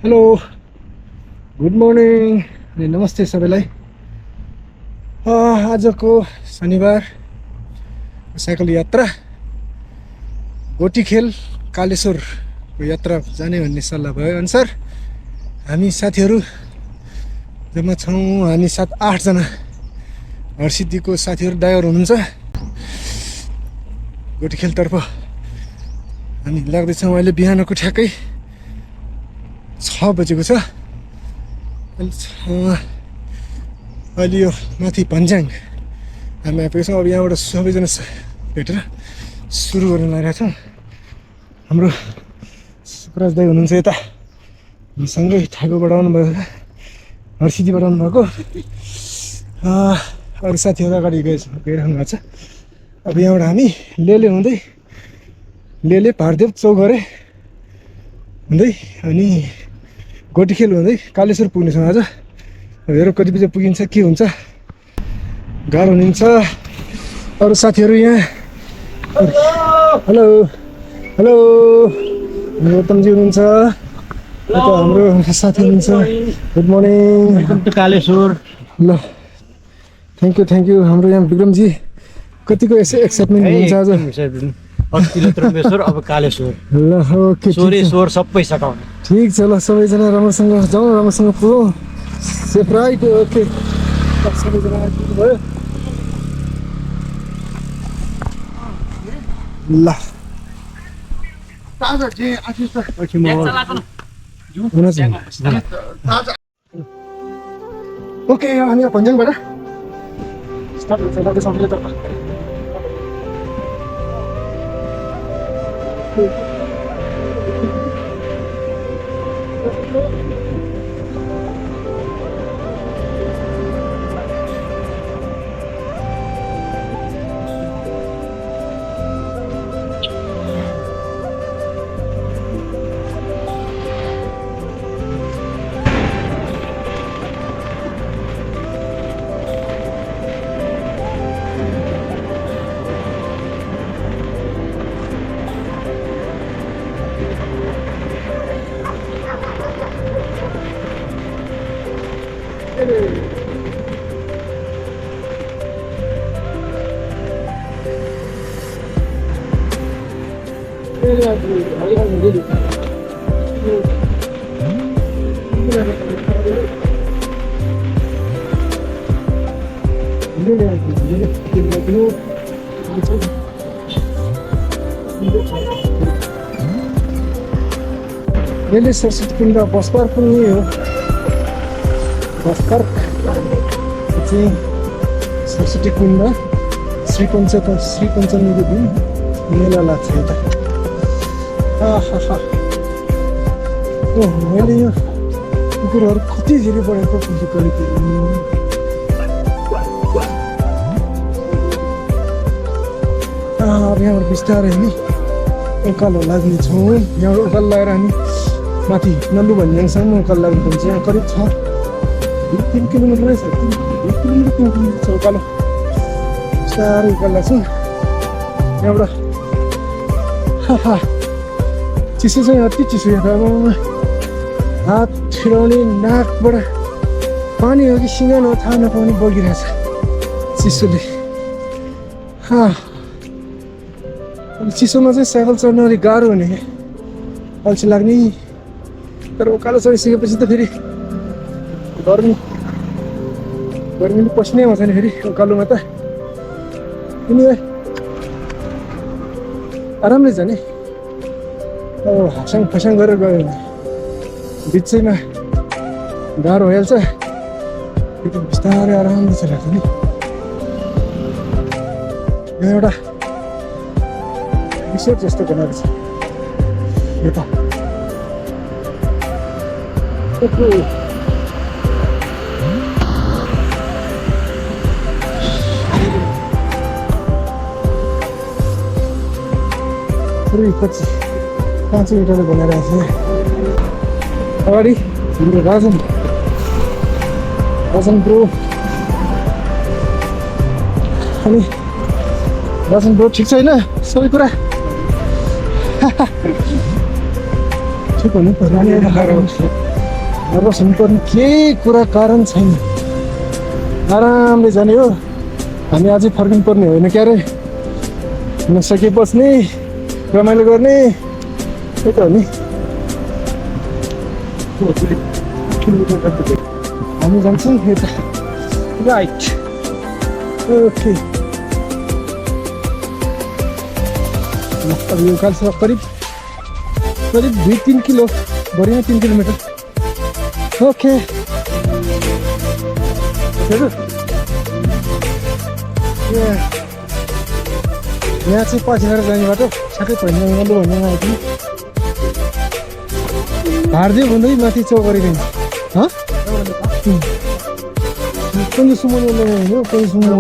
Hello good morning अनि नमस्ते सबैलाई। आजको शनिबार साइकल यात्रा गोटीखेल कालेश्वरको यात्रा जाने भन्ने सल्लाह भए अनुसार हामी साथीहरू जम्मा छौँ। हामी 7-8 जना हरसिद्धिको साथीहरू ड्राइभर हुनुहुन्छ। गोटीखेलतर्फ हामी लाग्दैछौँ। अहिले बिहानको ठ्याक्कै 6 बजेको छ। अहिले यो माथि भन्ज्याङ हामी आइपुगेको छौँ। अब यहाँबाट सबैजना भेटेर सुरु गर्न लागिरहेको छौँ। हाम्रो सुकराज दाइ हुनुहुन्छ यता सँगै ठ्याकोबाट आउनुभएको, हरसिद्धिबाट आउनुभएको। अरू साथीहरू अगाडि गइराख्नु भएको छ। अब यहाँबाट हामी लेले हुँदै लेले भारदेव चौघरे हुँदै अनि गोटीखेल हुँदै कालेश्वर पुग्नेछौँ आज। हेरौँ कति बजी पुगिन्छ, के हुन्छ, गाह्रो हुनुहुन्छ। अरू साथीहरू यहाँ हेलो हेलो गौतमजी हुनुहुन्छ, यता हाम्रो साथी हुनुहुन्छ। Good morning, welcome to Kaleshwar. ल थ्याङ्क यू। हाम्रो यहाँ विक्रमजी कतिको एक्साइटमेन्ट हुनुहुन्छ आज? अस्तिलो त्रिम्बेश्वर, अब कालेश्वर, ल ओके सोरेश्वर सबै सघाउने। ठिक छ। ल सबैजना राम्रोसँग जाउँ, राम्रोसँग पुगौँ। Safe right. ओके सबैजना आइपुग्नुभयो। ल ओके हामी भन्ज्याङबाट स्टार्ट हुन्छ लाग्दैछ सबैतर्फ। मैले सरस्वती कुण्ड बस पार्क पनि यही हो। बस पार्क चाहिँ सरस्वती कुण्ड श्री पञ्चमीको दिन मेला लाग्छ यता। मैले यो कुकुरहरू कति धेरै बढेको फिजिकली। अब यहाँबाट बिस्तारै हामी उकालो लाग्नेछौँ। यहाँबाट उकालो लगाएर हामी माथि नल्लु भन्ज्याङसम्म उकालो लाग्नुपर्छ। यहाँ करिब 3 किलोमिटर रहेछ, 2 किलोमिटर छ उकालो। बिस्तारै उकालो लाग्छौँ यहाँबाट। चिसो चाहिँ अति चिसो। यहाँ हात छिराउने, नाकबाट पानी हो कि सिँगान हो थाहा नपाउने बगिरहेछ चिसोले। चिसोमा चाहिँ साइकल चढ्नु अलिक गाह्रो हुने, अल्छी लाग्ने। तर उकालो चढिसकेपछि त फेरि गर्मीले पसिनै आउँछ नि फेरि उकालोमा त। किनभने आरामले जाने। अब हासाङ फसाङ गरेर गयो भने बिचैमा गाह्रो भइहाल्छ। बिस्तारै आरामले चलाएको नि। यहाँ एउटा रिसोर्ट जस्तो बनाएको छ यता। पछि 5 मिटरले बनाइरहेको छ। अगाडि हाम्रो राजन ब्रो अनि राजन ब्रो ठिक छैन सबै कुरा। ठिक हुनु पर्ने नर्भस हुनुपर्ने केही कुरा कारण छैन आरामले जाने हो हामी अझै फर्किनु पर्ने होइन क्यारे नसके बस्ने रमाइलो गर्ने त्यही त हो नि हामी जान्छौँ यता राइट ओके अब यो उकालो करिब 2-3 किलो बढी नै 3 किलोमिटर ओके यहाँ चाहिँ पछिबाट जाने बाटो ठ्याक्कै पहिला उनीहरूले भन्ने आएको हार्दै भन्दै माथि चौगरी गइन्छ कुन सुमो कुन सुमो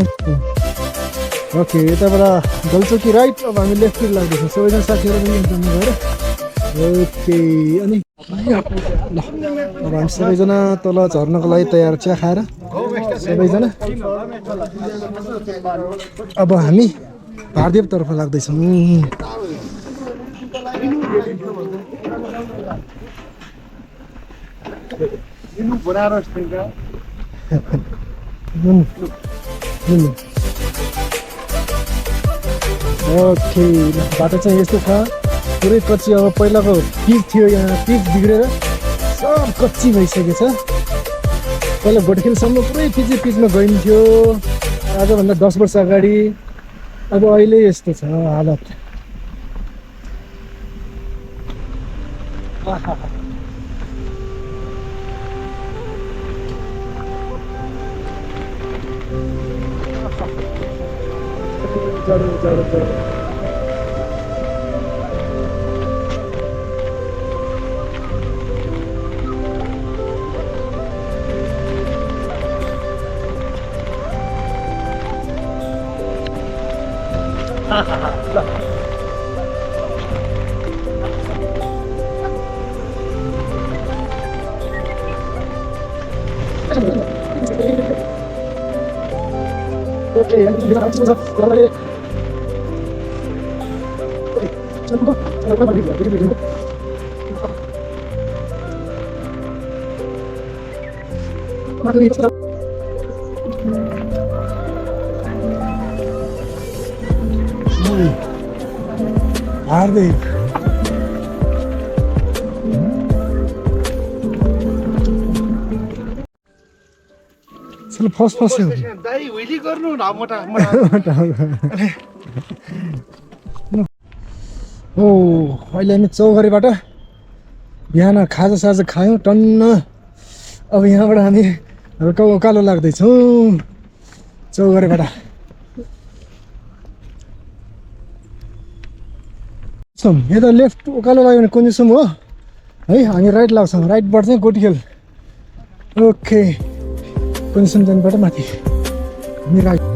ओके यताबाट गल्चोकी राइट अब हामी लेफ्टतिर लाग्दैछौँ सबैजना साथीहरू पनि एकदम गएर ओके अनि ल अब हामी सबैजना तल झर्नको लागि तयार चिया खाएर सबैजना अब हामी भारदेवतर्फ लाग्दैछौँ ओके बाटो चाहिँ यस्तो छ पुरै कच्ची अब पहिलाको पिच थियो यहाँ पिच बिग्रेर सब कच्ची भइसकेको छ पहिला गोठखेलसम्म पुरै पिचमा गइन्थ्यो आजभन्दा 10 वर्ष अगाडि अब अहिले यस्तो छ हालत Hardik. चलो फर्स्ट हो दाइ हुइली गर्नु न मोटा ओ अहिले हामी चौघरीबाट बिहान खाजा खायौँ टन्न अब यहाँबाट हामी हल्का उकालो लाग्दैछौँ चौघरीबाट यता लेफ्ट उकालो लाग्यो भने कुन्जुसुम हो है हामी राइट लाग्छौँ राइटबाट चाहिँ गोटीखेल ओके कुन्जुसुम जानेबाट माथि हामी राइट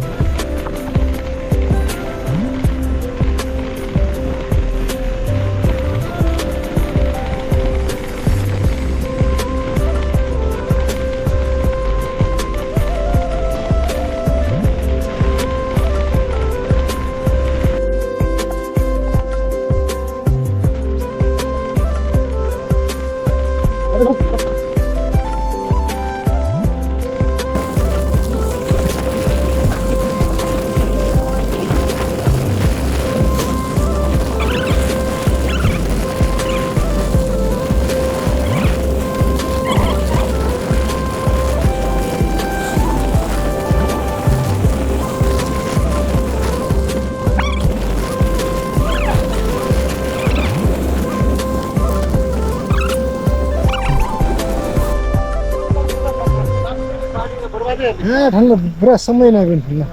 ठन्डा पुरा समय नगयो ठन्डा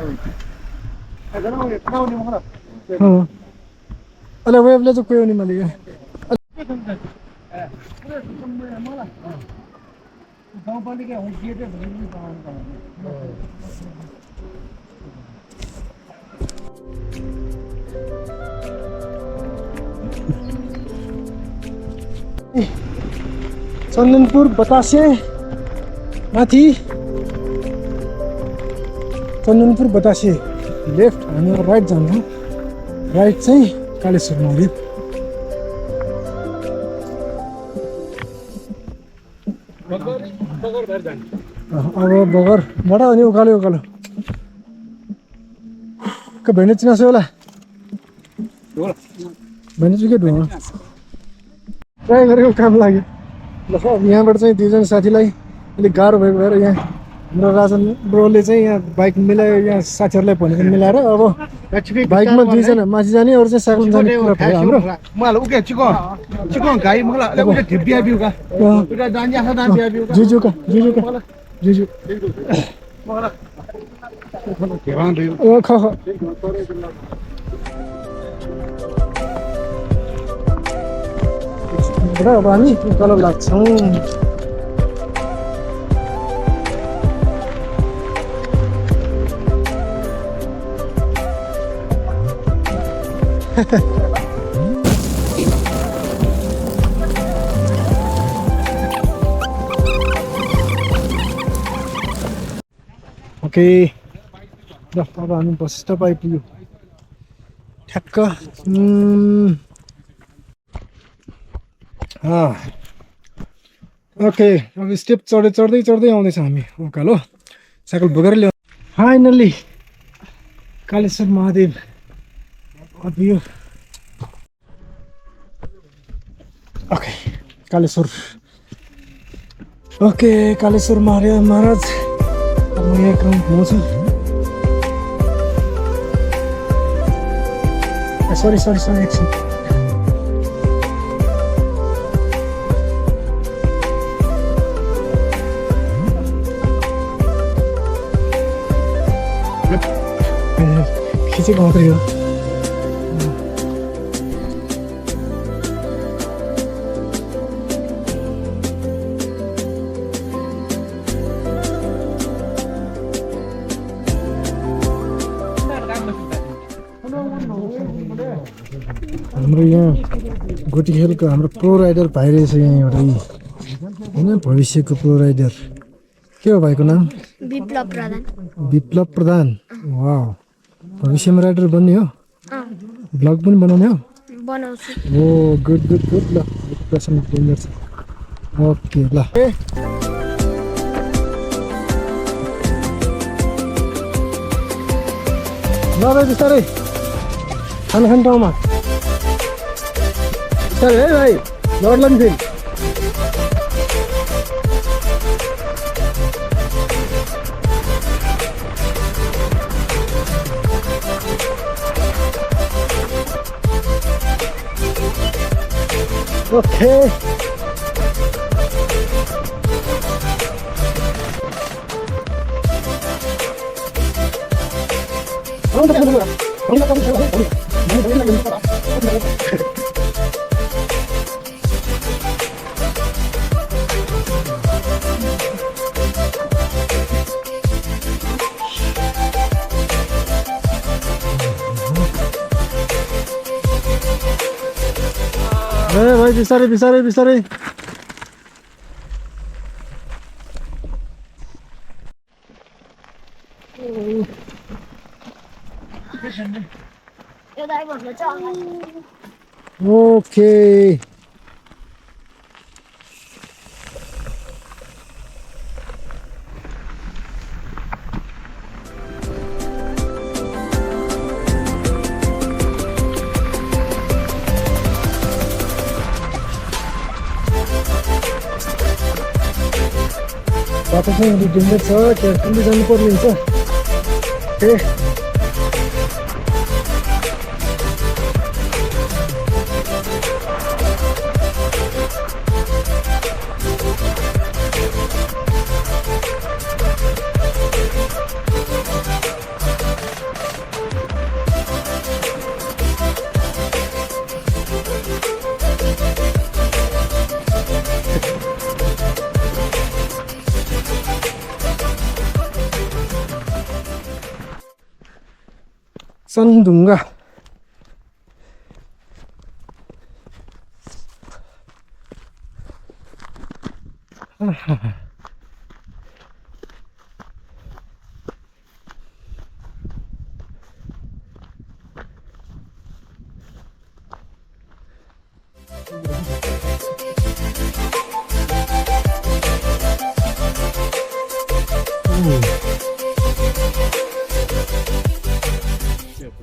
अहिले वेबले चाहिँ कोही नि मैले चन्दनपुर बतासे माथि चन्दनपुर बतासे लेफ्ट हामी राइट जान्छौँ राइट चाहिँ कालेश्वर महादेव अब बगरबाट अनि उकालो उकालो के भेन्डी चिनासो होला भेन्डी चाहिँ के ढुङ्गा ट्राई गरेको काम लाग्यो ल अब यहाँबाट चाहिँ दुईजना साथीलाई अलिक गाह्रो भएको भएर यहाँ हाम्रो राजन ब्रोले चाहिँ यहाँ बाइक मिलायो यहाँ साथीहरूलाई भनेको मिलाएर अब बाइकमा दुईजना माथि जाने अरू चाहिँ साइकलमा जाने कुरा भयो हाम्रो मलाई उके चिकन गाई मलाई उके ढिब्बिया बिउका उके जान्या छ दान्या बिउका जुजुका जुजु मलाई केवान दियो ओ ख अब हामी तलब लाग्छौँ ओके ल अब हामी बस स्टप आइपुग्यो ठ्याक्क ओके अब स्टेप चढ्दै आउँदैछ हामी उकालो साइकल बोकेर ल्याउ फाइनल्ली कालेश्वर महादेव अभियो ओके कालेश्वर महाराज अब म यहाँ काम हुन्छु सरी एकछिन खिचेको मात्रै हो हाम्रो यहाँ गोटी खेलको हाम्रो प्रो राइडर भाइ रहेछ यहाँ एउटा होइन भविष्यको प्रो राइडर के हो भाइको नाम विप्लव प्रधान वा भविष्यमा राइडर बन्ने हो ब्लग पनि बनाउने हो ओ गुड ल प्रेसन डेन्जर छ ओके ल भाइ बिस्तारै खान ठाउँमा बिस्तारै है भाइ लड्ला नि फेरि ओके भाइ बिस्तारै ओके बाटो चाहिँ अलिक डेन्जर छ केयरफुल्ली जानुपर्ने हुन्छ ओके सनढुङ्गा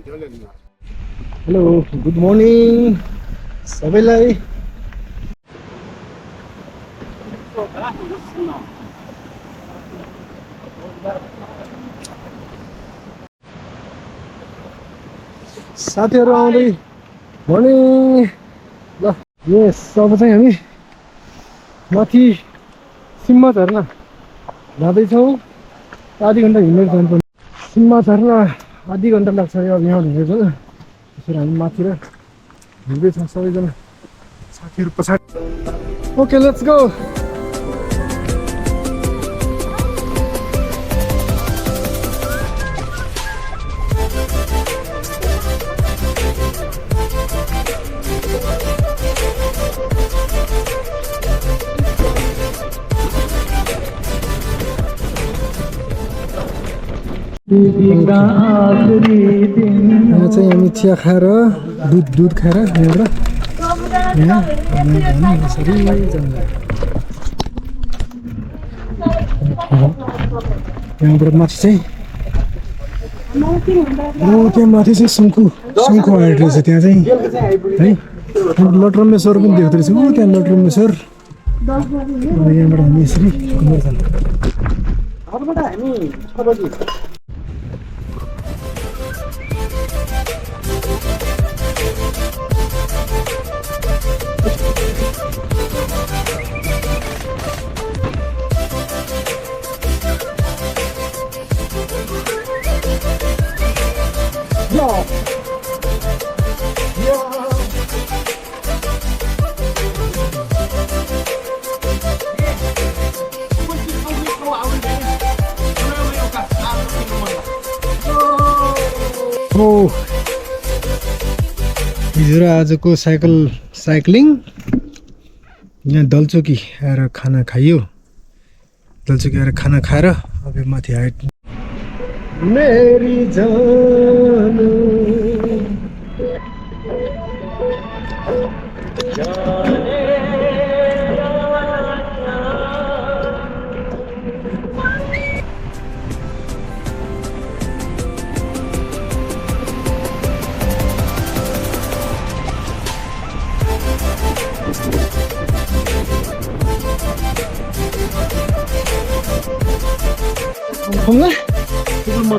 हेलो गुड मर्निङ सबैलाई। साथीहरू आउँदै मर्निङ। ल यस अब चाहिँ हामी माथि सिम्मा झरना जाँदैछौँ। आधी घन्टा हिँडेर जानुपर्ने सिम्मा झरना आधी घन्टा लाग्छ अब यहाँ हिँडेको त्यसरी हामी माथि र हिँड्दैछौँ सबैजना साथीहरू पछाडि। Okay let's go. यहाँ चाहिँ हामी चिया खाएर दुध खाएर यहाँबाट यसरी यहाँबाट माथि चाहिँ त्यहाँ माथि चाहिँ शङ्खु आएको रहेछ त्यहाँ चाहिँ है लटरम्मेश्वर पनि देख्दो रहेछ। त्यहाँ लटरम्मेश्वर यहाँबाट हामी यसरी घुमेर जान्छ। हिजो र आजको साइक्लिङ यहाँ दलचोकी आएर खाना खाइयो। दलचोकी आएर खाना खाएर अब माथि हाइट मेरी जान खाऊंगा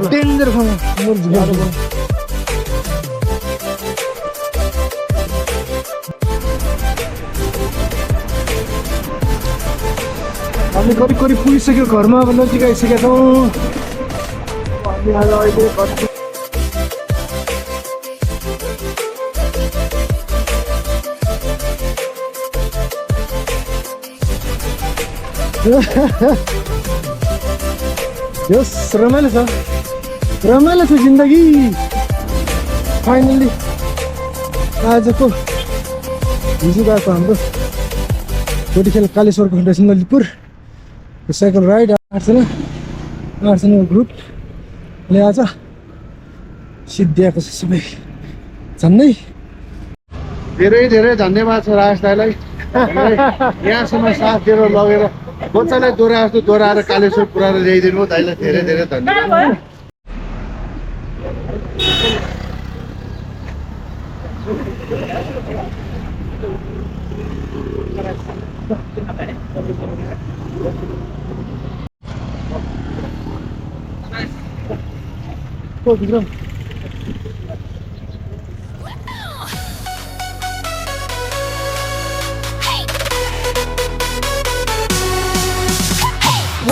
डेंजर खाऊंगा हामी करिब पुगिसक्यो घरमा। अब नजिक आइसकेका छौँ। हामी आज अहिले यस रमाइलो छ जिन्दगी। फाइनली आजको हिजो गएको हाम्रो Gotikhel Kaleshwar foundation Lalitpur cycle ride 8जना ग्रुपले आज सिद्ध्याएको छ सबै झन्डै। धेरै धन्यवाद छ राज दाइलाई यहाँसम्म साथ दिएर लगेर बच्चालाई दोहोऱ्याएर कालेश्वर पुऱ्याएर ल्याइदिनु हो। दाइलाई धेरै धन्यवाद।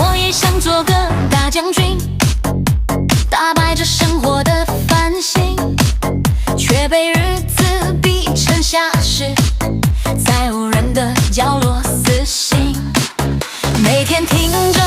我也想做个大将军，打败这生活的烦心，却被日子逼成下士，在无人的角落死心，每天听着